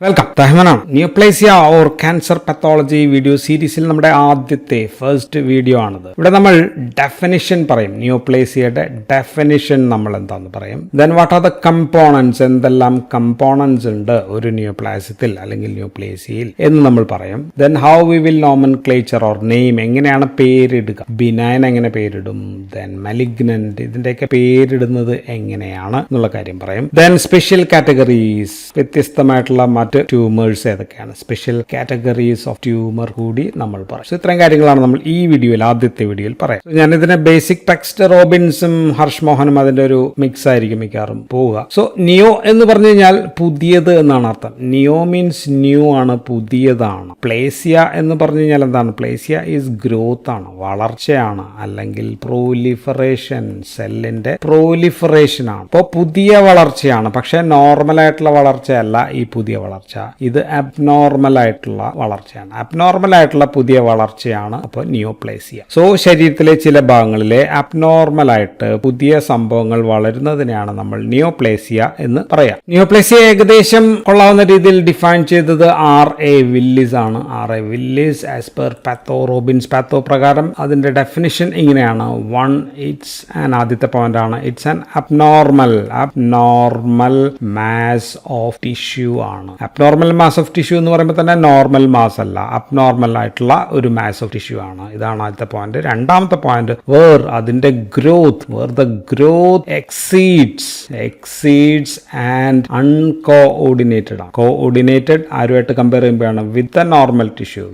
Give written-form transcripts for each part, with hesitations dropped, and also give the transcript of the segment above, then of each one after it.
Welcome റഹ്മാനാണ്. Neoplasia or cancer pathology video സീരീസിൽ നമ്മുടെ ആദ്യത്തെ ഫസ്റ്റ് വീഡിയോ ആണിത്. ഇവിടെ നമ്മൾ ഡെഫിനിഷൻ പറയും. നിയോപ്ലേസിയയുടെ ഡെഫിനിഷൻ നമ്മൾ എന്താന്ന് പറയും. Then what are the components, എന്തെല്ലാം കമ്പോണൻസ് ഉണ്ട് ഒരു നിയോപ്ലാസ്യത്തിൽ അല്ലെങ്കിൽ നിയോപ്ലേസിയയിൽ എന്ന് നമ്മൾ പറയും. Then how we will nomenclature or name, എങ്ങനെയാണ് പേരിടുക, ബിനൈൻ എങ്ങനെ പേരിടും, ദെൻ മലിഗ്നന്റ് ഇതിന്റെയൊക്കെ പേരിടുന്നത് എങ്ങനെയാണ് എന്നുള്ള കാര്യം പറയും. ദെൻ സ്പെഷ്യൽ കാറ്റഗറീസ്, വ്യത്യസ്തമായിട്ടുള്ള ട്യൂമേഴ്സ് ഏതൊക്കെയാണ്, സ്പെഷ്യൽ കാറ്റഗറീസ് ഓഫ് ട്യൂമർ കൂടി നമ്മൾ പറയും. ഇത്രയും കാര്യങ്ങളാണ് നമ്മൾ ഈ വീഡിയോയിൽ ആദ്യത്തെ വീഡിയോയിൽ പറയാം. ഞാൻ ഇതിനെ ബേസിക് ടെക്സ്റ്റ് റോബിൻസും ഹർഷ് മോഹനും അതിന്റെ ഒരു മിക്സ് ആയിരിക്കും മിക്കവാറും പോവുക. സോ നിയോ എന്ന് പറഞ്ഞു കഴിഞ്ഞാൽ പുതിയത് എന്നാണ് അർത്ഥം. നിയോ മീൻസ് ന്യൂ ആണ്, പുതിയതാണ്. പ്ലേസിയ എന്ന് പറഞ്ഞു കഴിഞ്ഞാൽ എന്താണ്? പ്ലേസിയ ഈസ് ഗ്രോത്ത് ആണ്, വളർച്ചയാണ്, അല്ലെങ്കിൽ പ്രോലിഫറേഷൻ, സെല്ലിന്റെ പ്രോലിഫറേഷൻ ആണ്. അപ്പോൾ പുതിയ വളർച്ചയാണ്, പക്ഷെ നോർമൽ ആയിട്ടുള്ള വളർച്ചയല്ല ഈ പുതിയ വളർച്ച. ഇത് അബ്നോർമൽ ആയിട്ടുള്ള വളർച്ചയാണ്. അബ്നോർമൽ ആയിട്ടുള്ള പുതിയ വളർച്ചയാണ് അപ്പോൾ നിയോപ്ലേസിയ. സോ ശരീരത്തിലെ ചില ഭാഗങ്ങളിലെ അബ്നോർമൽ ആയിട്ട് പുതിയ സംഭവങ്ങൾ വളരുന്നതിനെയാണ് നമ്മൾ നിയോപ്ലേസിയ എന്ന് പറയാം. നിയോപ്ലേസിയ ഏകദേശം കൊള്ളാവുന്ന രീതിയിൽ ഡിഫൈൻ ചെയ്തത് R.A. വില്ലിസ് ആണ്. R.A. Willis as per patho Robbins patho പ്രകാരം അതിന്റെ ഡെഫിനിഷൻ ഇങ്ങനെയാണ്. ആദ്യത്തെ പോയിന്റ് ആണ്, it's an abnormal mass of tissue ആണ്. അബ്നോർമൽ മാസ് ഓഫ് ടിഷ്യൂ എന്ന് പറയുമ്പോൾ തന്നെ നോർമൽ മാസ് അല്ല, അബ്നോർമൽ ആയിട്ടുള്ള ഒരു മാസ് ഓഫ് ടിഷ്യൂ ആണ്. ഇതാണ് ആദ്യത്തെ പോയിന്റ്. രണ്ടാമത്തെ പോയിന്റ് അതിന്റെ ഗ്രോത്ത് എക്സീഡ്സ് ആൻഡ് അൺകോഓർഡിനേറ്റഡ് ആണ്. കോഓർഡിനേറ്റഡ് ആരുമായിട്ട് കമ്പയർ ചെയ്യുമ്പോഴാണ് with the normal tissue.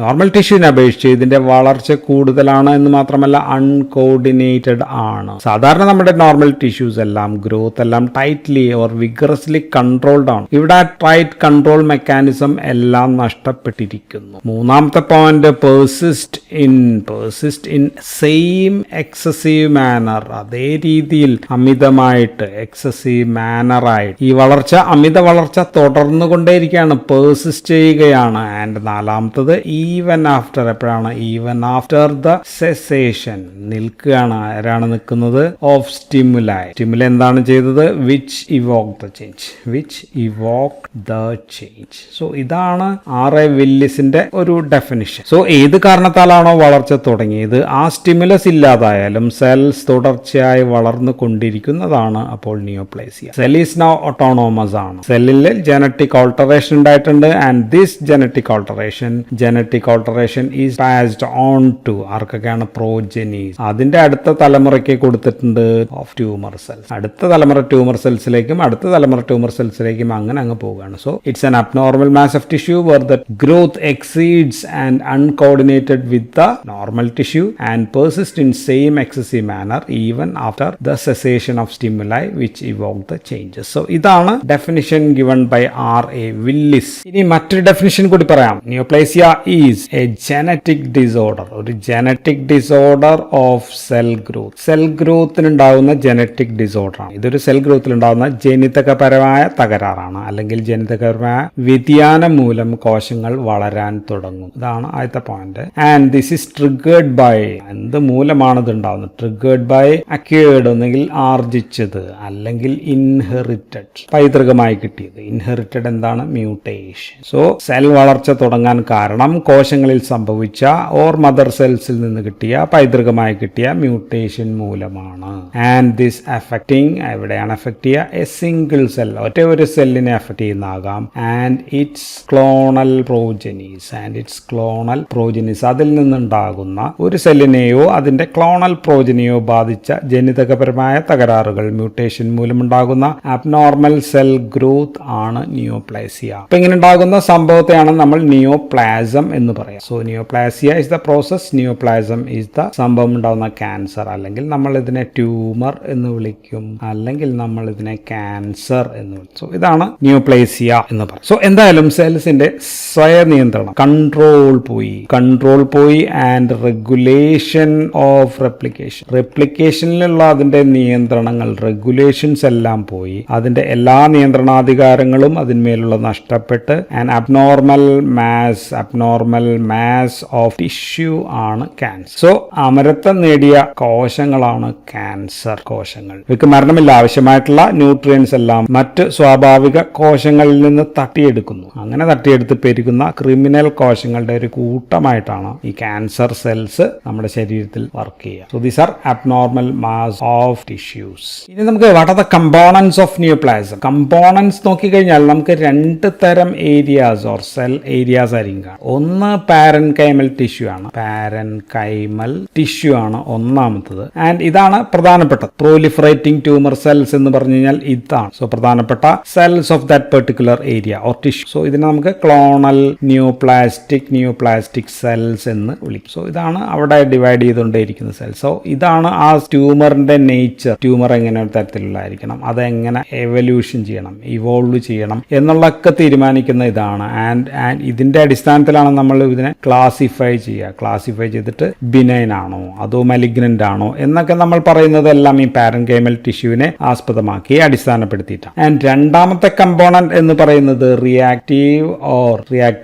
Normal ടിഷ്യൂവിനെ അപേക്ഷിച്ച് ഇതിന്റെ വളർച്ച കൂടുതലാണ് എന്ന് മാത്രമല്ല അൺകോർഡിനേറ്റഡ് ആണ്. സാധാരണ നമ്മുടെ നോർമൽ ടിഷ്യൂസ് എല്ലാം ഗ്രോത്ത് എല്ലാം ടൈറ്റ്ലി ഓർ വിഗറസ്ലി കൺട്രോൾഡ് ആണ്. ഇവിടെ ടൈറ്റ് കൺട്രോൾ മെക്കാനിസം എല്ലാം നഷ്ടപ്പെട്ടിരിക്കുന്നു. മൂന്നാമത്തെ point persist in same excessive manner. അതേ രീതിയിൽ അമിതമായിട്ട് എക്സസീവ് മാനറായിട്ട് ഈ അമിത വളർച്ച തുടർന്നു കൊണ്ടേയിരിക്കുകയാണ്, പെർസിസ്റ്റ് ചെയ്യുകയാണ്. ആൻഡ് നാലാമത്തത് ഈവൻ ആഫ്റ്റർ. എപ്പോഴാണ്? ഈവൻ ആഫ്റ്റർ ദ സെസേഷൻ, നിൽക്കുകയാണ്. ആരാണ് നിൽക്കുന്നത്? ഓഫ് സ്റ്റിമുലൈ എന്താണ് ചെയ്തത്? Which evoke the change. So ഇതാണ് R.A. വില്ലിസിന്റെ ഒരു ഡെഫിനിഷൻ. സോ ഏത് കാരണത്താലാണോ വളർച്ച തുടങ്ങിയത് ആ സ്റ്റിമുലസ് ഇല്ലാതായാലും സെൽസ് തുടർച്ചയായി വളർന്നു കൊണ്ടിരിക്കുന്നതാണ് അപ്പോൾ neoplasia. Cell is now autonomous ആണ്. സെല്ലിൽ ജനറ്റിക് ഓൾട്ടറേഷൻ ഉണ്ടായിട്ടുണ്ട്. And this genetic alteration is passed on to ആർക്കൊക്കെയാണ്? പ്രോജനീസ്. അതിന്റെ അടുത്ത തലമുറയ്ക്ക് കൊടുത്തിട്ടുണ്ട് ഓഫ് ട്യൂമർ സെൽസ്. അടുത്ത തലമുറ ട്യൂമർ സെൽസിലേക്കും അടുത്ത തലമുറ ട്യൂമർ സെൽസിലേക്കും അങ്ങനെ അങ്ങ് പോവുകയാണ്. So it's an abnormal mass of tissue where the growth exceeds and uncoordinated with the normal tissue and persist in same excessive manner even after the cessation of stimuli which evoke the changes. So ഇതാണ് definition given by R.A. Willis. ഇനി മറ്റൊരു definition കൂടി പറയാം. Neoplasia is a genetic disorder, ഒരു genetic disorder of cell growth. Cell ഗ്രോത്തിനുണ്ടാകുന്ന genetic disorder ആണ്. ഇതൊരു cell ഗ്രോത്തിലുണ്ടാകുന്ന ജനിതകപരമായ തകരാറാണ്, അല്ലെങ്കിൽ ജനിതകപരമായ വ്യതിയാനം മൂലം കോശങ്ങൾ വളരാൻ തുടങ്ങും. ഇതാണ് ആദ്യത്തെ point. And this is triggered by, എന്ത് മൂലമാണ് ഇത് ഉണ്ടാവുന്നത്? ട്രിഗേർഡ് ബൈ അക്വേർഡ്, ഒന്നെങ്കിൽ ആർജിച്ചത്, അല്ലെങ്കിൽ ഇൻഹെറിറ്റഡ്, പൈതൃകമായി കിട്ടിയത്. ഇൻഹെറിറ്റഡ് എന്താണ്? മ്യൂട്ടേഷൻ. സോ സെൽ വളർച്ച തുടങ്ങാൻ കാരണം കോശങ്ങളിൽ സംഭവിച്ച ഓർ മദർ സെൽസിൽ നിന്ന് കിട്ടിയ പൈതൃകമായി കിട്ടിയ മ്യൂട്ടേഷൻ മൂലമാണ്. ആൻഡ് ദിസ് അഫക്റ്റിംഗ്, എവിടെയാണ് അഫക്ട് ചെയ്യുക? എ സിംഗിൾ സെൽ, ഒറ്റ ഒരു സെല്ലിനെ അഫക്ട് ചെയ്യുന്നതാകാം. ആൻഡ് ഇറ്റ്സ് ക്ലോണൽ പ്രോജനീസ്, അതിൽ നിന്നുണ്ടാകുന്ന ഒരു സെല്ലിനെയോ അതിന്റെ ക്ലോണൽ പ്രോജനിയോ ബാധിച്ച ജനിതകപരമായ തകരാറുകൾ, മ്യൂട്ടേഷൻ മൂലമുണ്ടാകുന്ന അബ്നോർമൽ സെൽ ഗ്രോത്ത് ആണ് നിയോപ്ലേസിയ. അപ്പൊ ഇങ്ങനെ ഉണ്ടാകുന്ന സംഭവത്തെയാണ് നമ്മൾ നിയോപ്ലാസം എന്ന് പറയാം. So neoplasia is the process, neoplasm is the സംഭവം ഉണ്ടാകുന്ന ക്യാൻസർ, അല്ലെങ്കിൽ നമ്മൾ ഇതിനെ ട്യൂമർ എന്ന് വിളിക്കും, അല്ലെങ്കിൽ നമ്മൾ ഇതിനെ ക്യാൻസർ എന്ന് വിളിക്കും. സോ ഇതാണ് നിയോപ്ലേസിയ എന്ന് പറയും. സോ എന്തായാലും സെൽസിന്റെ സ്വയനിയന്ത്രണം, കൺട്രോൾ പോയി ആൻഡ് റെഗുലേഷൻ ഓഫ് റെപ്ലിക്കേഷനിലുള്ള അതിന്റെ നിയന്ത്രണങ്ങൾ, റെഗുലേഷൻസ് എല്ലാം പോയി. അതിന്റെ എല്ലാ നിയന്ത്രണാധികാരങ്ങളും അതിന്മേലുള്ള നഷ്ടപ്പെട്ട് and abnormal mass of tissue ആണ് ക്യാൻസർ. സോ അമരത്വം നേടിയ കോശങ്ങളാണ് ക്യാൻസർ കോശങ്ങൾ. ഇവയ്ക്ക് മരണമില്ല. ആവശ്യമായിട്ടുള്ള ന്യൂട്രിയൻസ് എല്ലാം മറ്റ് സ്വാഭാവിക സ്വാഭാവിക കോശങ്ങളിൽ നിന്ന് തട്ടിയെടുക്കുന്നു. അങ്ങനെ തട്ടിയെടുത്ത് പെരുകുന്ന ക്രിമിനൽ കോശങ്ങളുടെ ഒരു കൂട്ടമായിട്ടാണ് ഈ ക്യാൻസർ സെൽസ് നമ്മുടെ ശരീരത്തിൽ വർക്ക് ചെയ്യുക. So these are abnormal mass of tissues. ഇനി നമുക്ക് what are the components of neoplasm. Components നോക്കിക്കഴിഞ്ഞാൽ നമുക്ക് 2 തരം ഏരിയാസ് ഓർ സെൽ ഏരിയാസ് ആയിരിക്കും. ഒന്ന് പാരൻകൈമൽ ടിഷ്യൂ ആണ്. പാരൻകൈമൽ ടിഷ്യൂ ആണ് ഒന്നാമത്തത്. ആൻഡ് ഇതാണ് പ്രധാനപ്പെട്ടത്. പ്രോലിഫറേറ്റിംഗ് ട്യൂമർ സെൽസ് എന്ന് പറഞ്ഞു കഴിഞ്ഞാൽ ഇതാണ്. സോ പ്രധാനപ്പെട്ട cells of that particular area or tissue. So ഇതിനെ നമുക്ക് ക്ലോണൽ നിയോപ്ലാസ്റ്റിക് സെൽസ് എന്ന് വിളിക്കും. സോ ഇതാണ് അവിടെ ഡിവൈഡ് ചെയ്തുകൊണ്ടേയിരിക്കുന്ന സെൽസ്. സോ ഇതാണ് ആ ട്യൂമറിന്റെ നേച്ചർ. ട്യൂമർ എങ്ങനെ ഒരു തരത്തിലുള്ളതായിരിക്കണം, അതെങ്ങനെ എവല്യൂഷൻ ചെയ്യണം, ഇവോൾവ് ചെയ്യണം എന്നുള്ളതൊക്കെ തീരുമാനിക്കുന്ന ഇതാണ്. ആൻഡ് ഇതിന്റെ അടിസ്ഥാനത്തിലാണ് നമ്മൾ ഇതിനെ ക്ലാസിഫൈ ചെയ്യുക. ക്ലാസിഫൈ ചെയ്തിട്ട് ബിനൈൻ ആണോ അതോ മലിഗ്നന്റ് ആണോ എന്നൊക്കെ നമ്മൾ പറയുന്നതെല്ലാം ഈ പാരൻകൈമൽ ടിഷ്യൂവിനെ ആസ്പദമാക്കി അടിസ്ഥാനപ്പെടുത്തിയിട്ടാണ്. ആൻഡ് രണ്ടാമത്തെ കമ്പോണന്റ് എന്ന് പറയുന്നത് റിയാക്റ്റീവ്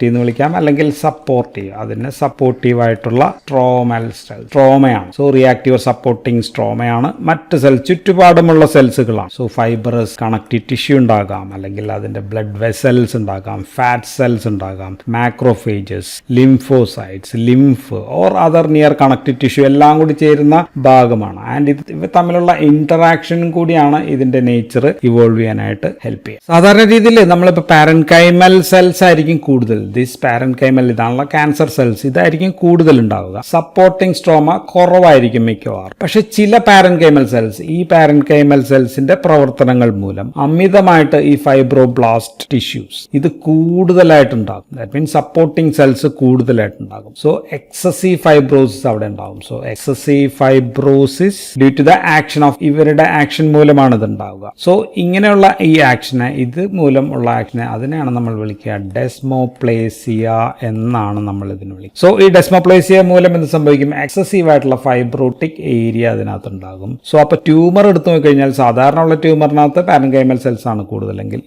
എന്ന് വിളിക്കാം, അല്ലെങ്കിൽ സപ്പോർട്ടീവ്. അതിന് സപ്പോർട്ടീവ് ആയിട്ടുള്ള സ്ട്രോമയാണ്. സോ റിയാക്റ്റീവ് സപ്പോർട്ടിംഗ് സ്ട്രോമയാണ്. മറ്റ് ചുറ്റുപാടുമുള്ള സെൽസുകളാണ്. സോ ഫൈബറസ് കണക്റ്റീവ് ടിഷ്യൂ ഉണ്ടാകാം, അല്ലെങ്കിൽ അതിന്റെ ബ്ലഡ് വെസൽസ് ഉണ്ടാകാം, ഫാറ്റ് സെൽസ് ഉണ്ടാകാം, macrophages, lymphocytes, lymph or other near connective tissue എല്ലാം കൂടി ചേരുന്ന ഭാഗമാണ്. ആൻഡ് ഇവ തമ്മിലുള്ള ഇന്ററാക്ഷൻ കൂടിയാണ് ഇതിന്റെ നേച്ചർ ഇവോൾവ് ചെയ്യാനായിട്ട് ഹെൽപ്പ് ചെയ്യുക. സാധാരണ രീതിയിൽ നമ്മളിപ്പോൾ പാരൻകൈമൽ സെൽസ് ആയിരിക്കും കൂടുതൽ. ദിസ് പാരൻകൈമൽ ഇതാണുള്ള ക്യാൻസർ സെൽസ്, ഇതായിരിക്കും കൂടുതൽ ഉണ്ടാവുക. സപ്പോർട്ടിംഗ് സ്ട്രോമ കുറവായിരിക്കും മിക്കവാറും. പക്ഷെ ചില പാരൻകൈമൽ സെൽസ്, ഈ പാരൻകൈമൽ സെൽസിന്റെ പ്രവർത്തനങ്ങൾ മൂലം അമിതമായിട്ട് ഈ ഫൈബ്രോബ്ലാസ്റ്റ് ടിഷ്യൂസ് ഇത് കൂടുതലായിട്ടുണ്ടാകും. ദാറ്റ് മീൻസ് സപ്പോർട്ടിംഗ് സെൽസ് കൂടുതലായിട്ടുണ്ടാകും. സോ എക്സസീവ് ഫൈബ്രോസിസ് അവിടെ ഉണ്ടാകും. So excessive fibrosis due to the action of ഇവരുടെ ആക്ഷൻ മൂലമാണ് ഇത് ഉണ്ടാവുക. സോ ഇങ്ങനെയുള്ള ഈ ആക്ഷനെ, ഇത് മൂലം ഉള്ള ആക്ഷനെ, അതിനെയാണ് നമ്മൾ വിളിക്കുക ഡെസ്മോപ്ലേസിയ എന്നാണ് നമ്മൾ ഇതിന് വിളിക്കുക. സോ ഈ ഡെസ്മോപ്ലേസിയ മൂലം എന്ത് സംഭവിക്കും? എക്സസീവ് ആയിട്ടുള്ള ഫൈബ്രോട്ടിക് ഏരിയ അതിനകത്ത് ഉണ്ടാകും. സോ അപ്പൊ ട്യൂമർ എടുത്തു നോക്കിക്കഴിഞ്ഞാൽ സാധാരണ ഉള്ള ട്യൂമറിനകത്ത് പാരൻകൈമൽ സെൽസ് ആണ് കൂടുതലെങ്കിൽ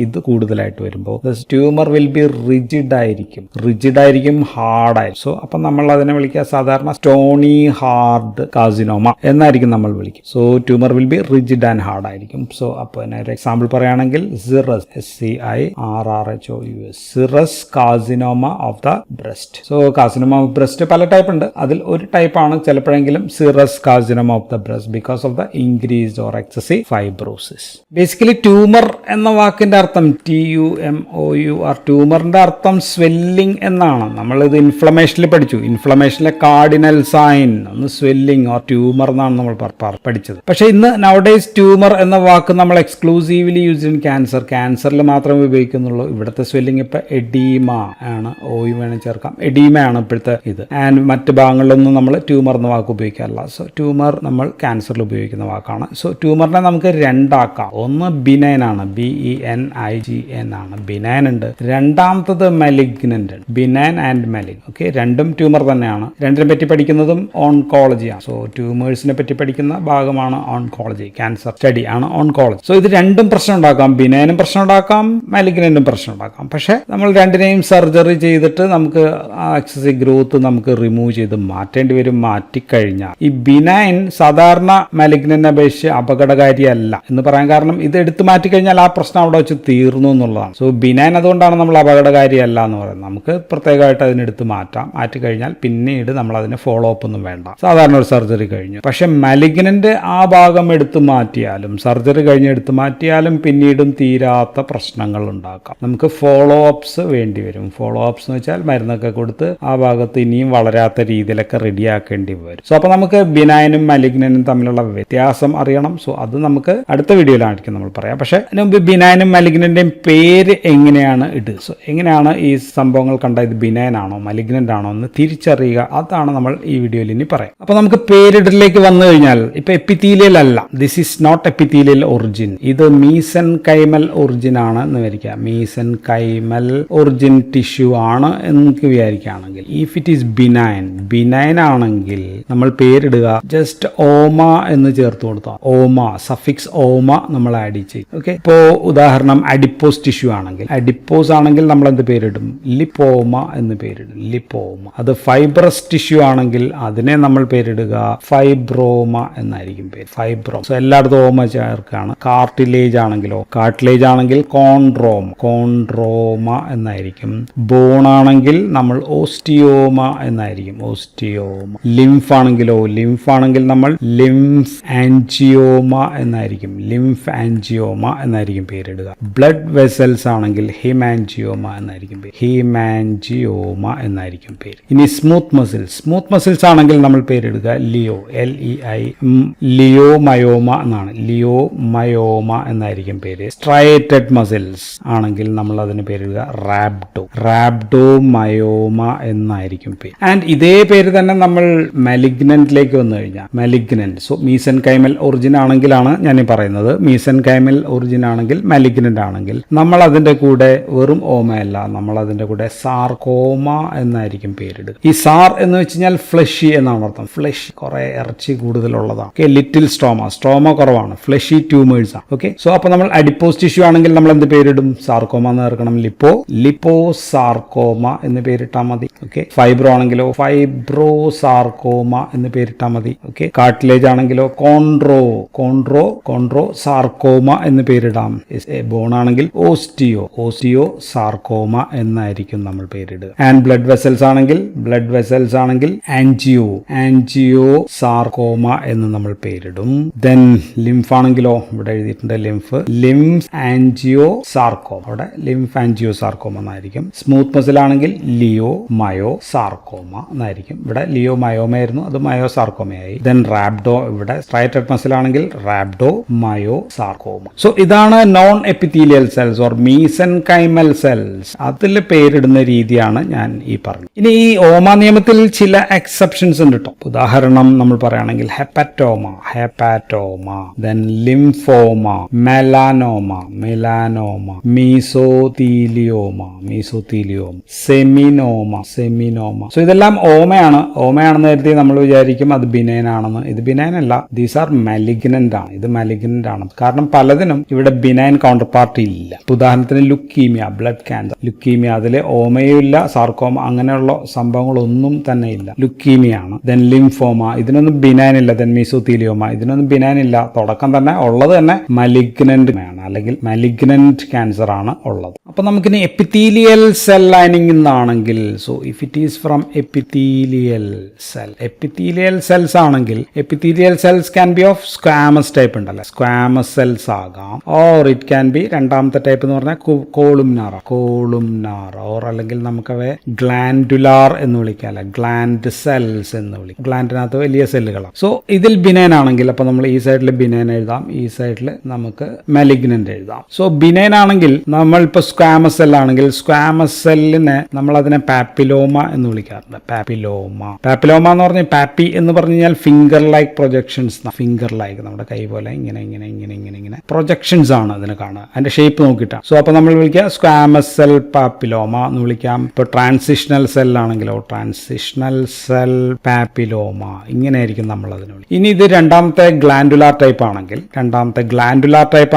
ഇത് കൂടുതലായിട്ട് വരുമ്പോൾ ട്യൂമർ വിൽ ബി റിജിഡ് ആയിരിക്കും, ഹാർഡായിരിക്കും. സോ അപ്പൊ നമ്മൾ അതിനെ വിളിക്കുക സാധാരണ സ്റ്റോണി ഹാർഡ് കാർസിനോമ എന്നായിരിക്കും നമ്മൾ വിളിക്കും. So tumour will be rigid and hard ആയിരിക്കും. സോ അപ്പോൾ ഒരു എക്സാമ്പിൾ പറയുകയാണെങ്കിൽ scirrhous, SCIRRHOUS, scirrhous carcinoma of the breast. So carcinoma of breast പല ടൈപ്പ് ഉണ്ട്. അതിൽ ഒരു ടൈപ്പാണ് ചിലപ്പോഴെങ്കിലും scirrhous carcinoma of the breast because of the increased or excessive fibrosis. Basically tumour എന്ന വാക്കിന്റെ അർത്ഥം TUMOUR, ട്യൂമറിന്റെ അർത്ഥം സ്വെല്ലിംഗ് എന്നാണ്. നമ്മളിത് ഇൻഫ്ലമേഷനിൽ പഠിച്ചു. ഇൻഫ്ലമേഷനിലെ കാർഡിനൽ സൈൻ ഒന്ന് സ്വെല്ലിംഗ് ഓർ ട്യൂമർ എന്നാണ് നമ്മൾ പഠിച്ചത്. പക്ഷെ ഇന്ന് നവഡേസ് ട്യൂമർ എന്ന വാക്ക് നമ്മൾ എക്സ്ക്ലൂസീവ്ലി യൂസ് ഇൻ ക്യാൻസറിൽ മാത്രമേ ഉപയോഗിക്കുന്നുള്ളൂ. ഇവിടുത്തെ സ്വെല്ലിംഗ് ഇപ്പൊ എഡീമ ആണ്, വേണം ചേർക്കാം, എഡീമയാണ് ഇപ്പോഴത്തെ ഇത്. ആൻഡ് മറ്റ് ഭാഗങ്ങളിലൊന്നും നമ്മൾ ട്യൂമർ എന്ന വാക്ക് ഉപയോഗിക്കാറില്ല. സോ ട്യൂമർ നമ്മൾ ക്യാൻസറിൽ ഉപയോഗിക്കുന്ന വാക്കാണ്. സോ ട്യൂമറിനെ നമുക്ക് രണ്ടാക്കാം. ഒന്ന് ബിനൈൻ ആണ്, BENIGN ആണ്, ബിനൈൻ ഉണ്ട്. രണ്ടാമത്തത് മലിഗ്നന്റ്, ബിനൈൻ ആൻഡ് മലിഗ്. ഓക്കെ, രണ്ടും ട്യൂമർ തന്നെയാണ്. രണ്ടിനെ പറ്റി പഠിക്കുന്നതും ഓൺകോളജിയാണ്. സോ ട്യൂമേഴ്സിനെ പറ്റി പഠിക്കുന്ന ഭാഗമാണ് ഓൺകോളജി. ക്യാൻസർ സ്റ്റഡി ആണ് ഓൺകോളജി. സോ ഇത് രണ്ടും പ്രശ്നം ഉണ്ടാക്കാം. ബിനൈനും പ്രശ്നം ഉണ്ടാക്കാം, മലിഗ്നന്റും പ്രശ്നം ഉണ്ടാക്കാം. പക്ഷെ നമ്മൾ രണ്ടിനെയും സർജറി ചെയ്തിട്ട് നമുക്ക് ആ എക്സസീവ് ഗ്രോത്ത് നമുക്ക് റിമൂവ് ചെയ്ത് മാറ്റേണ്ടി വരും. മാറ്റിക്കഴിഞ്ഞാൽ ഈ ബിനൈൻ സാധാരണ മലിഗ്നന്റിനെ അപേക്ഷിച്ച് അപകടകാരിയല്ല എന്ന് പറയാൻ കാരണം ഇത് എടുത്തു മാറ്റിക്കഴിഞ്ഞാൽ ആ പ്രശ്നം അവിടെ വെച്ച് തീർന്നു എന്നുള്ളതാണ്. സോ ബിനൈൻ അതുകൊണ്ടാണ് നമ്മൾ അപകടകാരിയല്ല എന്ന് പറയുന്നത്. നമുക്ക് പ്രത്യേകമായിട്ട് അതിനെടുത്ത് മാറ്റിക്കഴിഞ്ഞാൽ പിന്നീട് നമ്മൾ അതിന് ഫോളോ അപ്പ് ഒന്നും വേണ്ട, സാധാരണ ഒരു സർജറി കഴിഞ്ഞു. പക്ഷെ മലിഗ്നന്റ് ആ ഭാഗം എടുത്തു മാറ്റിയാലും സർജറി കഴിഞ്ഞ് എടുത്തു മാറ്റിയാലും പിന്നീടും തീരാത്ത പ്രശ്നങ്ങൾ ഉണ്ടാക്കാം. നമുക്ക് ഫോളോ അപ്സ് വേണ്ടി വരും. ഫോളോ അപ്സ് എന്ന് വെച്ചാൽ മരുന്നൊക്കെ കൊടുത്ത് ആ ഭാഗത്ത് ഇനിയും വളരാത്ത രീതിയിലൊക്കെ റെഡിയാക്കേണ്ടി വരും. സോ അപ്പോൾ നമുക്ക് ബിനൈനും മലിഗ്നനും തമ്മിലുള്ള വ്യത്യാസം അറിയണം. സോ അത് നമുക്ക് അടുത്ത വീഡിയോയിലായിരിക്കും നമ്മൾ പറയാം. പക്ഷെ അതിന് മുമ്പ് ബിനൈനും മലിഗ്നന്റെയും പേര് എങ്ങനെയാണ് ഇടുക, സോ എങ്ങനെയാണ് ഈ സംഭവങ്ങൾ കണ്ട ഇത് ബിനൈൻ ആണോ മലിഗ്നന്റ് ആണോ എന്ന് തിരിച്ചറിയുക, അതാണ് നമ്മൾ ഈ വീഡിയോയിൽ ഇനി പറയാം. അപ്പോൾ നമുക്ക് പേരിടലിലേക്ക് വന്നു കഴിഞ്ഞാൽ ഇപ്പൊ എപ്പിത്തീലിയൽ അല്ല, this is not epithelial origin, ഇത് മീസെൻകൈമൽ ഒറിജിൻ ആണ് എന്ന് വിചാരിക്കുക. മീസെൻകൈമൽ ഒറിജിൻ ടിഷ്യൂ ആണ് എന്ന് വിചാരിക്കുകയാണെങ്കിൽ, ഇഫ് ഇറ്റ് ഈസ് ബിനൈൻ ആണെങ്കിൽ നമ്മൾ പേരിടുക ജസ്റ്റ് ഓമ എന്ന് ചേർത്ത് കൊടുത്താൽ, ഓമ സഫിക്സ് ഓമ നമ്മൾ ആഡ് ചെയ്യും. ഓക്കെ, ഇപ്പോ ഉദാഹരണം അഡിപ്പോസ് ടിഷ്യൂ ആണെങ്കിൽ, അഡിപ്പോസ് ആണെങ്കിൽ നമ്മൾ എന്ത് പേരിടും? ലിപ്പോമ എന്ന് പേരിടും, ലിപ്പോമ. അത് ഫൈബ്രസ് ടിഷ്യൂ ആണെങ്കിൽ അതിനെ നമ്മൾ പേരിടുക ഫൈബ്രോമ എന്നായിരിക്കും പേര്, ഫൈബ്രോം. സോ എല്ലായിടത്തും ഓമ ചേർക്കാണ്. കാർട്ടിലേജ് ആണെങ്കിലോ കാർട്ടിലേജ് ആണെങ്കിൽ കോൺഡ്രോമ എന്നായിരിക്കും. ബോൺ ആണെങ്കിൽ നമ്മൾ ഓസ്റ്റിയോമ എന്നായിരിക്കും, ഓസ്റ്റിയോമ. ലിംഫ് ആണെങ്കിൽ നമ്മൾ ലിംഫ് ആൻജിയോമ എന്നായിരിക്കും, ലിംഫ് ആൻജിയോമ എന്നായിരിക്കും പേരിടുക. ബ്ലഡ് വെസൽസ് ആണെങ്കിൽ ഹീമാൻജിയോമ എന്നായിരിക്കും പേര്, ഹീമാൻജിയോമ എന്നായിരിക്കും പേര്. ഇനി സ്മൂത്ത് മസിൽസ് ആണെങ്കിൽ നമ്മൾ പേരിടുക ലിയോമയോമ എന്നാണ്, ലിയോമയോമ എന്നായിരിക്കും പേര്. സ്ട്രൈറ്റഡ് മസിൽസ് ആണെങ്കിൽ നമ്മൾ അതിന് പേരിടുക റാബ്ഡോമയോമ എന്നായിരിക്കും പേര്. ആൻഡ് ഇതേ പേര് തന്നെ നമ്മൾ മാലിഗ്നന്റിലേക്ക് വന്നു കഴിഞ്ഞാൽ മാലിഗ്നന്റ്, സോ മീസെൻകൈമൽ ഒറിജിൻ ആണെങ്കിലാണ് ഞാൻ പറയുന്നത്. മീസെൻകൈമൽ ഒറിജിൻ ആണെങ്കിൽ മാലിഗ്നന്റ് ആണെങ്കിൽ നമ്മൾ അതിന്റെ കൂടെ വെറും ഓമയല്ല, നമ്മൾ അതിന്റെ കൂടെ സാർകോമ എന്നായിരിക്കും പേരിടുക. ഈ സാർ എന്ന് വെച്ച് കഴിഞ്ഞാൽ ഫ്ലഷി എന്നാണ് അർത്ഥം. ഫ്ലഷ് കുറെ ഇറച്ചി കൂടുതലുള്ളതാണ്. ഓക്കെ, ലിറ്റിൽ സ്ട്രോമ കുറവാണ്, ഫ്ലഷി ട്യൂമേഴ്സ് ആണ്. ഓക്കെ, സോ അപ്പൊ നമ്മൾ അഡിപ്പോസ് ടിഷ്യൂ ആണെങ്കിൽ നമ്മൾ എന്ത് പേരിടും? സാർക്കോമ എന്ന് ചേർക്കണം, ലിപ്പോസാർക്കോമ എന്ന് പേരിട്ടാൽ മതി. ഓക്കെ, ഫൈബ്രോ ആണെങ്കിലോ ഫൈബ്രോസാർക്കോമ എന്ന് പേരിട്ടാൽ മതി. ഓക്കെ, കാർട്ടിലേജ് ആണെങ്കിലോ കോൺഡ്രോ സാർക്കോമ എന്ന് പേരിടാം. ബോൺ ആണെങ്കിൽ ഓസ്റ്റിയോ സാർക്കോമ എന്നായിരിക്കും നമ്മൾ പേരിടുക. ആൻഡ് ബ്ലഡ് വെസൽസ് ആണെങ്കിൽ ആൻജിയോ സാർക്കോമ എന്ന് നമ്മൾ പേരിടും. ദെൻ ലിംഫ് ആണെങ്കിലോ ഇവിടെ എഴുതിയിട്ടുണ്ട് ലിംഫ് ആൻജിയോ സാർക്കോമ, അവിടെ ലിംഫ് ആൻജിയോ സാർക്കോമ എന്നായിരിക്കും. സ്മൂത്ത് മസിൽ ആണെങ്കിൽ ലിയോമയോ സാർക്കോമ എന്നായിരിക്കും. ഇവിടെ ലിയോമയോമായിരുന്നു, അത് മയോ സാർക്കോമയായി. ദെൻ റാബ്ഡോ, ഇവിടെ സ്ട്രൈറ്റഡ് മസിൽ ആണെങ്കിൽ റാബ്ഡോ മയോ സാർക്കോമ. സോ ഇതാണ് non epithelial cells or mesenchymal cells. അതിൽ പേരിടുന്ന രീതിയാണ് ഞാൻ ഈ പറഞ്ഞത്. ഇനി ഈ ഓമ നിയമത്തിൽ ചില എക്സെപ്ഷൻസ് ഉണ്ട് കേട്ടോ. ഉദാഹരണം നമ്മൾ പറയുകയാണെങ്കിൽ hepatoma, then lymphoma, melanoma, mesothelioma, seminoma. So ഇതെല്ലാം ഓമയാണെന്ന് കരുതി നമ്മൾ വിചാരിക്കും അത് ബിനൈൻ ആണെന്ന്. ഇത് ബിനൈൻ അല്ല, ദീസ് ആർ മാലിഗ്നന്റ് ആണ്. ഇത് മാലിഗ്നന്റ് ആണ് കാരണം പലതിനും ഇവിടെ ബിനൈൻ കൗണ്ടർ പാർട്ട് ഇല്ല. ഉദാഹരണത്തിന് ലുക്കീമിയ, ബ്ലഡ് ക്യാൻസർ, ലുക്കീമിയ, അതില് ഓമയും ഇല്ല, സാർക്കോമ അങ്ങനെയുള്ള സംഭവങ്ങളൊന്നും തന്നെ ഇല്ല, ലുക്കീമിയ ആണ്. ദെൻ ലിംഫോമ, ഇതിനൊന്നും ബിനൈൻ ഇല്ല. ദെൻ മീസോതീലിയോമ, ഇതിനൊന്നും ബിനൈൻ ഇല്ല. തുടക്കം തന്നെ ഉള്ളത് തന്നെ മലിഗ്നന്റ് ആണ്, അല്ലെങ്കിൽ മലിഗ്നന്റ് ക്യാൻസർ ആണ് ഉള്ളത്. അപ്പൊ നമുക്കിനി എപ്പിത്തീലിയൽ സെൽ ലൈനിങ് എന്നാണെങ്കിൽ, so if it is from epithelial cells ആണെങ്കിൽ epithelial cells can be of squamous type ഉണ്ടല്ലേ, സ്ക്വാമസ് സെൽസ് ആകാം. ഓർ ഇറ്റ് ക്യാൻ ബി രണ്ടാമത്തെ ടൈപ്പ് എന്ന് പറഞ്ഞാൽ കോളുംനാർ ഓർ അല്ലെങ്കിൽ നമുക്കവയെ ഗ്ലാൻഡുലാർ എന്ന് വിളിക്കാം, അല്ലെ ഗ്ലാൻഡ് സെൽസ് എന്ന് വിളിക്കാം. ഗ്ലാൻഡിനകത്ത് വലിയ സെല്ലുകളാണ്. സോ ഇതിൽ ബിനൈൻ ആണെങ്കിൽ അപ്പൊ നമ്മൾ ഈ സൈഡിൽ ബിനൈൻ എഴുതാം, ഈ സൈഡിൽ നമുക്ക് മാലിഗ്നന്റ് എഴുതാം. സോ ബിനൈൻ ആണെങ്കിൽ നമ്മൾ ഇപ്പൊ സ്ക്വാമസ് സെൽ ആണെങ്കിൽ സ്ക്വാമസ് സെല്ലിനെ നമ്മൾ അതിനെ പാപ്പിലോമ എന്ന് വിളിക്കാറുണ്ട്. പാപ്പിലോമ എന്ന് പറഞ്ഞാൽ പാപ്പി എന്ന് പറഞ്ഞു കഴിഞ്ഞാൽ finger like projections, finger like നമ്മുടെ കൈ പോലെ ഇങ്ങനെ പ്രൊജക്ഷൻസ് ആണ് അതിനെ കാണുക, അതിന്റെ ഷേപ്പ് നോക്കിയിട്ടാണ്. സോ അപ്പൊ നമ്മൾ വിളിക്കുക സ്ക്വാമസ് സെൽ പാപ്പിലോമ എന്ന് വിളിക്കാം. ഇപ്പൊ ട്രാൻസിഷണൽ സെൽ ആണെങ്കിലോ ട്രാൻസിഷണൽ സെൽ പാപ്പിലോമ, ഇങ്ങനെയായിരിക്കും നമ്മൾ അതിനെ വിളിക്കുക. ഇനി ഇത് രണ്ടാമത്തെ ഗ്ലാൻഡുലാർ ടൈപ്പ്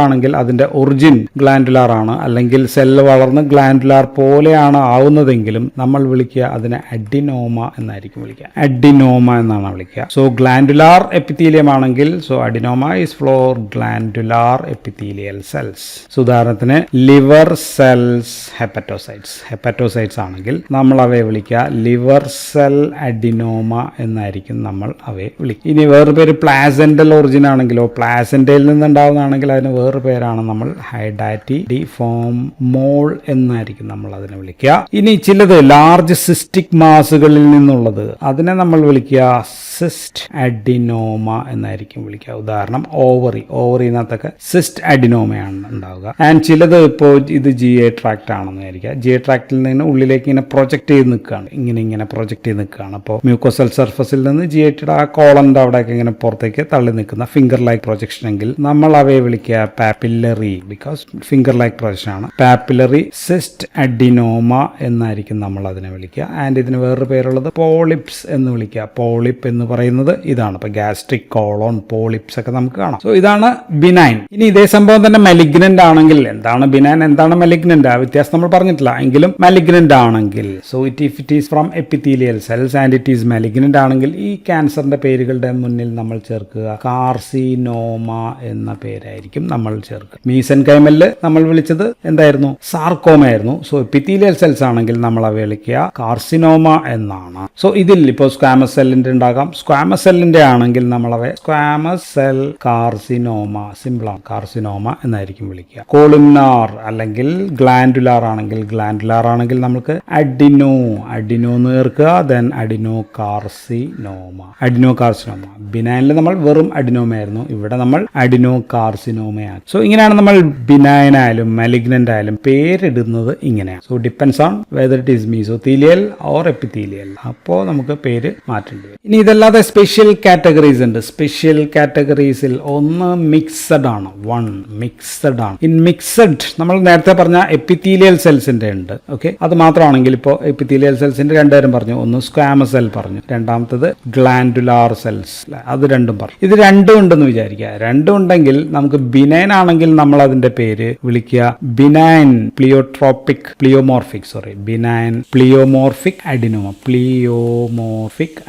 ആണെങ്കിൽ അതിന്റെ ഒറിജിൻ ഗ്ലാൻഡുലാർ ആണ്, അല്ലെങ്കിൽ സെല്ല് വളർന്ന് ഗ്ലാൻഡുലാർ പോലെയാണ് ആവുന്നതെങ്കിലും നമ്മൾ വിളിക്കുക അതിനെ അഡിനോമ എന്നായിരിക്കും വിളിക്കുക, അഡിനോമ എന്നാണ് വിളിക്കുക. സോ ഗ്ലാൻഡുലാർ എപ്പിത്തീലിയം ആണെങ്കിൽ so adenoma is floor glandular epithelial cells. ഉദാഹരണത്തിന് ലിവർ സെൽസ് ഹെപ്പറ്റോസൈറ്റ്സ് ആണെങ്കിൽ നമ്മൾ അവയെ വിളിക്കുക ലിവർ സെൽ അഡിനോമ എന്നായിരിക്കും നമ്മൾ അവയെ വിളിക്കുക. ഇനി വേറെ പേര് പ്ലാസെന്റൽ ഒറിജിൻ ആണെങ്കിലോ, പ്ലാസെന്റയിൽ നിന്നുണ്ടാവുന്നതാണെങ്കിൽ അതിന് വേറെ പേരാണ് നമ്മൾ ഹൈഡാറ്റിഡിഫോം മോൾ എന്നായിരിക്കും നമ്മൾ അതിനെ വിളിക്കുക. ഇനി ചിലത് ലാർജ് സിസ്റ്റിക് മാസുകളിൽ നിന്നുള്ളത് അതിനെ നമ്മൾ വിളിക്കുക സിസ്റ്റ് അഡിനോമ എന്നായിരിക്കും വിളിക്കുക. ഉദാഹരണം ഓവറിനകത്തൊക്കെ സിസ്റ്റ് അഡിനോമയാണ് ഉണ്ടാവുക. ആൻഡ് ചിലത് ഇപ്പോൾ ഇത് GI ട്രാക്ട് ആണെന്ന് വിചാരിക്കുക, GI ട്രാക്റ്റിൽ നിന്ന് ഉള്ളിലേക്ക് ഇങ്ങനെ പ്രൊജക്ട് ചെയ്ത് നിൽക്കുകയാണ്, ഇങ്ങനെ പ്രൊജക്ട് ചെയ്ത് നിൽക്കുകയാണ്. അപ്പോൾ മ്യൂക്കോസൽ സർഫസിൽ നിന്ന് GI ആ കോളന്റെ അവിടെയൊക്കെ ഇങ്ങനെ പുറത്തേക്ക് തള്ളി നിൽക്കുന്ന ഫിംഗർ ലൈക്ക് പ്രൊജക്ഷൻ എങ്കിൽ നമ്മൾ അവയെ വിളിക്കുക papillary, because finger like projection ആണ്. പാപ്പില്ലറി സിസ്റ്റ് അഡിനോമ എന്നായിരിക്കും നമ്മൾ അതിനെ വിളിക്കുക. ആൻഡ് ഇതിന് വേറൊരു പേരുള്ളത് പോളിപ്സ് എന്ന് വിളിക്കുക. പോളിപ്പ് എന്ന് പറയുന്നത് ഇതാണ്. ഇപ്പൊ ഗ്യാസ്ട്രിക് കോളോൺ പോളിപ്സ് ഒക്കെ നമുക്ക് കാണാം. സോ ഇതാണ് ബിനൈൻ. ഇനി ഇതേ സംഭവം തന്നെ മലിഗ്നന്റ് ആണെങ്കിൽ, എന്താണ് ബിനൈൻ എന്താണ് മലിഗ്നന്റ് ആ വ്യത്യാസം നമ്മൾ പറഞ്ഞിട്ടില്ല, എങ്കിലും മലിഗ്നന്റ് ആണെങ്കിൽ so it is from epithelial cells and it is malignant ആണെങ്കിൽ ഈ ക്യാൻസറിന്റെ പേരുകളുടെ മുന്നിൽ നമ്മൾ ചേർക്കുക കാർസിനോമ എന്ന പേരായിരിക്കും നമ്മൾ ചേർക്കുക. മീസെൻകൈമലിൽ നമ്മൾ വിളിച്ചത് എന്തായിരുന്നു? സാർക്കോമ ആയിരുന്നു. സോ എപ്പിത്തീലിയൽ സെൽസ് ആണെങ്കിൽ നമ്മൾ അവ വിളിക്കുക കാർസിനോമ എന്നാണ്. സോ ഇതിൽ ഇപ്പോൾ സ്ക്വാമസ് സെല്ലിന്റെ ഉണ്ടാകാം. സ്ക്വാമസ് സെല്ലിന്റെ ആണെങ്കിൽ നമ്മളവ സ്ക്വാമസ് സെൽ കാർസിനോമ, സിമ്പിളാണ്, കാർസിനോമ എന്നായിരിക്കും വിളിക്കുക. കോളിനാർ അല്ലെങ്കിൽ ഗ്ലാൻഡുലാർ ആണെങ്കിൽ നമുക്ക് അഡിനോ എന്ന് ചേർക്കുക. Then adeno carcinoma. ബിനൈനിൽ നമ്മൾ വെറും അഡിനോമയായിരുന്നു, ഇവിടെ നമ്മൾ അഡിനോ കാർസിനോമയാണ്. സോ ഇങ്ങനെയാണ് നമ്മൾ ബിനൈൻ ആയാലും മാലിഗ്നന്റ് ആയാലും പേരിടുന്നത് ഇങ്ങനെയാണ്. So depends on whether it is mesothelial or epithelial. അപ്പോൾ നമുക്ക് പേര് മാറ്റേണ്ടി വരും. ഇനി ഇതല്ലാതെ സ്പെഷ്യൽ കാറ്റഗറീസ് ഉണ്ട്. സ്പെഷ്യൽ കാറ്റഗറീസിൽ ഒന്ന് മിക്സഡ് ആണ്. ഇൻ മിക്സഡ് നമ്മൾ നേരത്തെ പറഞ്ഞ എപ്പിത്തീലിയൽ സെൽസിന്റെ ഉണ്ട്. ഓക്കെ, അത് മാത്രമാണെങ്കിൽ ഇപ്പോൾ എപ്പിത്തീലിയൽ സെൽസിന്റെ രണ്ടുപേരും പറഞ്ഞു. ഒന്ന് സ്ക്വാമസ് സെൽ പറഞ്ഞു, രണ്ടാമത്തത് ഗ്ലാൻഡുലാർ സെൽസ്, അത് രണ്ടും പറഞ്ഞു. ഇത് രണ്ടും ഉണ്ടെന്ന് വിചാരിക്കുക. രണ്ടും ഉണ്ടെങ്കിൽ നമുക്ക് ബിനൈൻ ആണെങ്കിൽ നമ്മൾ അതിന്റെ പേര് വിളിക്കുക ബിനൈൻ പ്ലിയോമോർഫിക്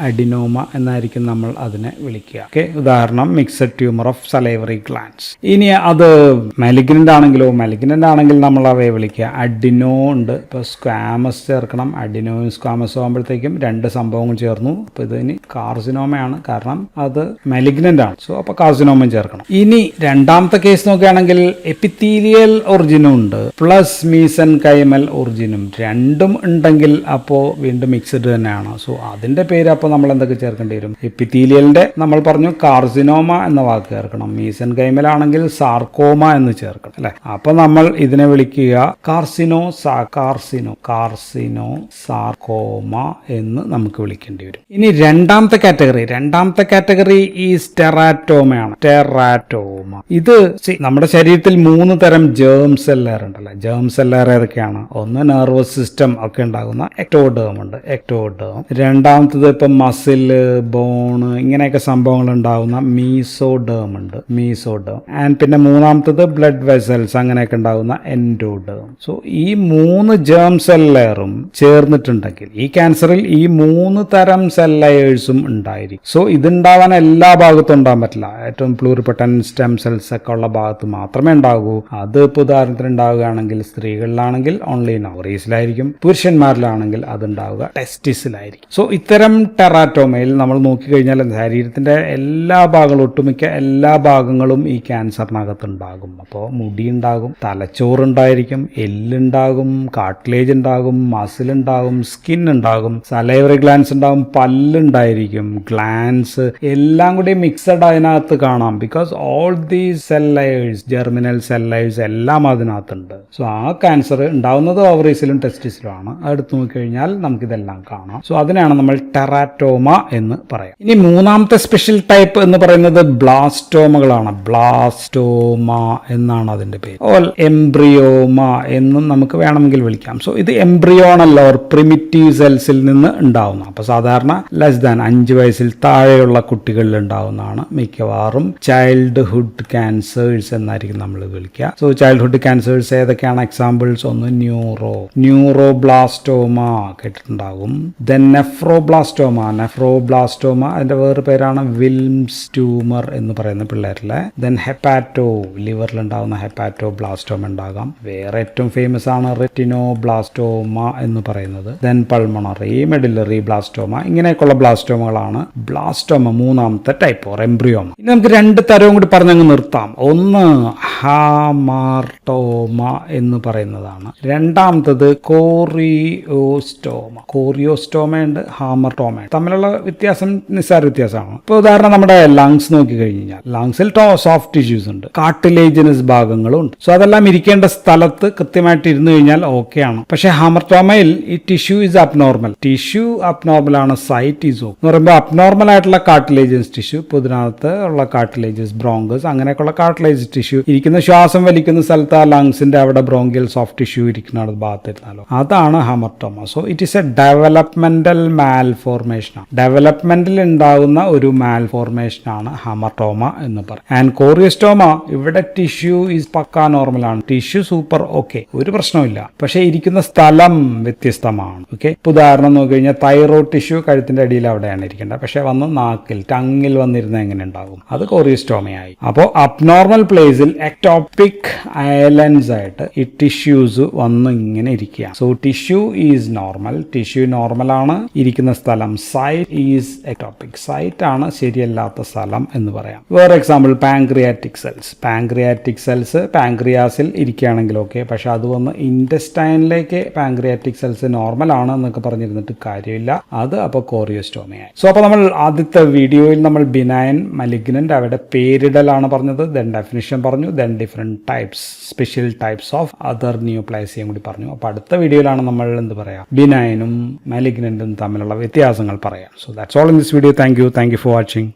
അഡിനോമ എന്നായിരിക്കും നമ്മൾ അതിനെ വിളിക്കുക. ഓക്കെ, ഉദാഹരണം mixed tumour of salivary glands. ഇനി അത് മാലിഗ്നന്റ് ആണെങ്കിൽ നമ്മൾ അവയെ വിളിക്കുക അഡിനോ ഉണ്ട്. ഇപ്പൊ സ്ക്വാമസ് ചേർക്കണം, അഡിനോയും സ്ക്വാമസും ആകുമ്പോഴത്തേക്കും രണ്ട് സംഭവങ്ങൾ ചേർന്നു. അപ്പൊ ഇത് ഇനി കാർസിനോമയാണ്, കാരണം അത് മാലിഗ്നന്റ് ആണ്. സോ അപ്പൊ കാർസിനോമ ചേർക്കണം. ഇനി രണ്ടാമത്തെ കേസ് നോക്കുകയാണെങ്കിൽ എപ്പിത്തീലിയൽ ഒറിജിനും ഉണ്ട് പ്ലസ് മീസെൻകൈമൽ ഒറിജിനും രണ്ടും ഉണ്ടെങ്കിൽ അപ്പോൾ വീണ്ടും മിക്സ്ഡ് തന്നെയാണ്. സോ അതിന്റെ പേര് അപ്പോൾ നമ്മൾ എന്തൊക്കെ ചേർക്കേണ്ടി വരും? എപ്പിത്തീലിയലിന്റെ നമ്മൾ പറഞ്ഞു കാർസിനോമ എന്ന വാക്ക് ചേർക്കണം, മീസെൻകൈമൽ ആണെങ്കിൽ സാർക്കോമ എന്ന് ചേർക്കണം, അല്ലെ? അപ്പൊ നമ്മൾ ഇതിനെ വിളിക്കുക കാർസിനോ സാർക്കോമ എന്ന് നമുക്ക് വിളിക്കേണ്ടി വരും. ഇനി രണ്ടാമത്തെ കാറ്റഗറി ഈസ് ടെറാറ്റോമയാണ്. ഇത് നമ്മുടെ ശരീരത്തിൽ 3 തരം ജേം സെൽ ലെയർ ഉണ്ടല്ലോ. ജേം സെൽ ലെയർ ഏതൊക്കെയാണ്? ഒന്ന് നെർവസ് സിസ്റ്റം ഒക്കെ ഉണ്ടാകുന്ന എക്ടോഡേം ഉണ്ട്, രണ്ടാമത്തത് ഇപ്പം മസില്, ബോണ് ഇങ്ങനെയൊക്കെ സംഭവങ്ങൾ ഉണ്ടാകുന്ന മീസോഡേം ഉണ്ട്, ആൻഡ് പിന്നെ മൂന്നാമത്തത് ബ്ലഡ് വെസൽസ് അങ്ങനെയൊക്കെ ഉണ്ടാകുന്ന എൻഡോഡേം. സോ ഈ 3 ജേം സെൽ ലെയറും ചേർന്നിട്ടുണ്ടെങ്കിൽ ഈ ക്യാൻസറിൽ ഈ 3 തരം സെൽ ലെയേഴ്സും ഉണ്ടായിരിക്കും. സോ ഇതുണ്ടാവാൻ എല്ലാ ഭാഗത്തും ഉണ്ടാകാൻ പറ്റില്ല. ഏറ്റവും പ്ലൂറിപൊട്ടന്റ് സ്റ്റെം സെൽസ് ഒക്കെ ഉള്ള ഭാഗത്ത് മാത്രമേ ഉണ്ടാകൂ. അത് ഇപ്പോൾ ഉദാഹരണത്തിന് ഉണ്ടാവുകയാണെങ്കിൽ സ്ത്രീകളിലാണെങ്കിൽ ഓൺലി ഓവറീസിലായിരിക്കും, പുരുഷന്മാരിലാണെങ്കിൽ അത് ഉണ്ടാവുക ടെസ്റ്റിസിലായിരിക്കും. സോ ഇത്തരം ടെറാറ്റോമയിൽ നമ്മൾ നോക്കിക്കഴിഞ്ഞാൽ ശരീരത്തിന്റെ എല്ലാ ഭാഗങ്ങളും, ഒട്ടുമിക്ക എല്ലാ ഭാഗങ്ങളും ഈ ക്യാൻസറിനകത്ത് ഉണ്ടാകും. അപ്പോൾ മുടി ഉണ്ടാകും, തലച്ചോറുണ്ടായിരിക്കും, എല്ലുണ്ടാകും, കാർട്ടിലേജ് ഉണ്ടാകും, മസിൽ ഉണ്ടാകും, സ്കിൻ ഉണ്ടാകും, സലൈവറി ഗ്ലാൻസ് ഉണ്ടാകും, പല്ലുണ്ടായിരിക്കും, ഗ്ലാൻസ് എല്ലാം കൂടി മിക്സഡ് അതിനകത്ത് കാണാം. Because all these cell layers, germinal cell layers എല്ലാം അതിനകത്തുണ്ട്. സോ ആ ക്യാൻസർ ഉണ്ടാവുന്നത് ഓവറീസിലും ടെസ്റ്റിസിലുമാണ്. അടുത്ത് നോക്കിക്കഴിഞ്ഞാൽ നമുക്കിതെല്ലാം കാണാം. സോ അതിനാണ് നമ്മൾ ടെറാറ്റോമ എന്ന് പറയാം. ഇനി മൂന്നാമത്തെ സ്പെഷ്യൽ ടൈപ്പ് എന്ന് പറയുന്നത് ബ്ലാസ്റ്റോമകളാണ്. ബ്ലാസ്റ്റോമ എന്നാണ് അതിന്റെ പേര്. ഓൾ എംബ്രിയോമ എന്നും നമുക്ക് വേണമെങ്കിൽ വിളിക്കാം. സോ ഇത് എംബ്രിയോണൽ ഓർ പ്രിമിറ്റീവ് സെൽസിൽ നിന്ന് ഉണ്ടാവുന്ന, അപ്പൊ സാധാരണ ലെസ് ദാൻ 5 വയസ്സിൽ താഴെയുള്ള കുട്ടികളിൽ ഉണ്ടാവുന്നതാണ്. മിക്കവാറും ചൈൽഡ്ഹുഡ് ക്യാൻസേഴ്സ് എന്നായിരിക്കും നമ്മൾ വിളിക്കുക. സോ ചൈൽഡ്ഹുഡ് ക്യാൻസേഴ്സ് ഏതൊക്കെയാണ് എക്സാമ്പിൾസ്? ഒന്ന് ന്യൂറോബ്ലാസ്റ്റോമ കേട്ടിട്ടുണ്ടാകും. ദെൻ നെഫ്രോബ്ലാസ്റ്റോമ അതിന്റെ വേറെ പേരാണ് വിൽംസ് ട്യൂമർ എന്ന് പറയുന്ന പിള്ളേരിലെ. ദെൻ ലിവറിൽ ഉണ്ടാകുന്ന ഹെപ്പാറ്റോബ്ലാസ്റ്റോമ ഉണ്ടാകാം. വേറെ ഏറ്റവും ഫേമസ് ആണ് റെറ്റിനോബ്ലാസ്റ്റോമ എന്ന് പറയുന്നത്. ദെൻ പൾമണറി, മെഡിലറി ബ്ലാസ്റ്റോമ, ഇങ്ങനെയൊക്കെയുള്ള ബ്ലാസ്റ്റോമകളാണ് ബ്ലാസ്റ്റോമ മൂന്നാമത്തെ ടൈപ്പ് ഓർ എംബ്രിയോമ. ഇനി നമുക്ക് 2 തരവും കൂടി പറഞ്ഞങ്ങ് നിർത്താം. ഒന്ന് ഹാമാർട്ടോമ എന്ന് പറയുന്നതാണ്, രണ്ടാമത്തത് കോറിയോസ്റ്റോമ ഉണ്ട്, ഹാമർട്ടോമ ഉണ്ട്. തമ്മിലുള്ള വ്യത്യാസം നിസ്സാര വ്യത്യാസമാണ്. ഇപ്പോൾ ഉദാഹരണം നമ്മുടെ ലങ്സ് നോക്കി കഴിഞ്ഞാൽ ലങ്സിൽ സോഫ്റ്റ് ടിഷ്യൂസ് ഉണ്ട്, കാർട്ടിലേജിനസ് ഭാഗങ്ങളും ഉണ്ട്. സോ അതെല്ലാം ഇരിക്കേണ്ട സ്ഥലത്ത് കൃത്യമായിട്ട് ഇരുന്ന് കഴിഞ്ഞാൽ ഓക്കെ ആണ്. പക്ഷെ ഹാമർട്ടോമയിൽ ഈ ടിഷ്യൂ ഇസ് അബ്നോർമൽ ആണ്, സൈറ്റ് ഈസ് ഓക്കെ എന്ന് പറയുമ്പോൾ അബ്നോർമൽ ആയിട്ടുള്ള കാർട്ടിലേജസ് ടിഷ്യൂ, ഇപ്പോൾ ഇതിനകത്ത് ഉള്ള കാർട്ടിലേജസ്, ബ്രോങ്കസ് അങ്ങനെയൊക്കെയുള്ള കാർട്ടിലേജസ് ടിഷ്യൂ ഇരിക്കുന്ന, ശ്വാസം വലിക്കുന്ന സ്ഥലത്ത് ആ ലങ്സിന്റെ അവിടെ ബ്രോങ്കിയൽ സോഫ്റ്റ് ടിഷ്യൂ ഇരിക്കുന്ന ഭാഗത്തിരുന്നാലോ, അതാണ് hamartoma. So it is a developmental malformation ആണ്. ഡെവലപ്മെന്റിൽ ഉണ്ടാകുന്ന ഒരു മാൽഫോർമേഷൻ ആണ് ഹാമർട്ടോമ എന്ന് പറയും. ആൻഡ് കോറിയോസ്റ്റോമ, ഇവിടെ ടിഷ്യൂ ഈസ് പക്കാ നോർമൽ ആണ്, ടിഷ്യൂ സൂപ്പർ ഓക്കെ, ഒരു പ്രശ്നമില്ല. പക്ഷെ ഇരിക്കുന്ന സ്ഥലം വ്യത്യസ്തമാണ്. ഓക്കെ, ഉദാഹരണം നോക്കി കഴിഞ്ഞാൽ തൈറോയ്ഡ് ടിഷ്യൂ കഴുത്തിന്റെ അടിയിൽ അവിടെയാണ് ഇരിക്കേണ്ടത്, പക്ഷെ വന്ന് നാക്കിൽ, ടങ്ങിൽ വന്നിരുന്ന എങ്ങനെ ഉണ്ടാകും? അത് കോറിയോസ്റ്റോമയായി. അപ്പോൾ അബ്നോർമൽ പ്ലേസ് കേസിൽ എക്ടോപിക് ഐലൻഡ്സ് ആയിട്ട് ഈ ടിഷ്യൂസ് വന്ന് ഇങ്ങനെ ഇരിക്കുകയാണ്. So tissue is normal, tissue normal ആണ്, ഇരിക്കുന്ന സ്ഥലം സൈറ്റ് ഈസ് എക്ടോപിക്, സൈറ്റ് ആണ് ശരിയല്ലാത്ത സ്ഥലം എന്ന് പറയാം. വേറെ example pancreatic cells. Pancreatic cells പാങ്ക്രിയാസിൽ ഇരിക്കുകയാണെങ്കിൽ ഓക്കെ, പക്ഷെ അത് വന്ന് ഇൻറ്റസ്റ്റൈനിലേക്ക് പാങ്ക്രിയാറ്റിക് സെൽസ് നോർമൽ ആണ് എന്നൊക്കെ പറഞ്ഞിരുന്നിട്ട് കാര്യമില്ല, അത് അപ്പോൾ കോറിയോസ്റ്റോമിയായി. സോ അപ്പോൾ നമ്മൾ ആദ്യത്തെ വീഡിയോയിൽ നമ്മൾ ബിനൈൻ, മലിഗ്നന്റ് അവയുടെ പേരിടലാണ് പറഞ്ഞത്, ദെൻ ഡെഫിനിഷൻ പറഞ്ഞു, then different types, special types of other നിയോപ്ലാസിയയും കൂടി പറഞ്ഞു. അപ്പോൾ അടുത്ത വീഡിയോയിലാണ് നമ്മൾ എന്ത് പറയാം, ബിനൈനും മലിഗ്നന്റും തമ്മിലുള്ള വ്യത്യാസങ്ങൾ പറയാം. So that's all in this video. Thank you for watching.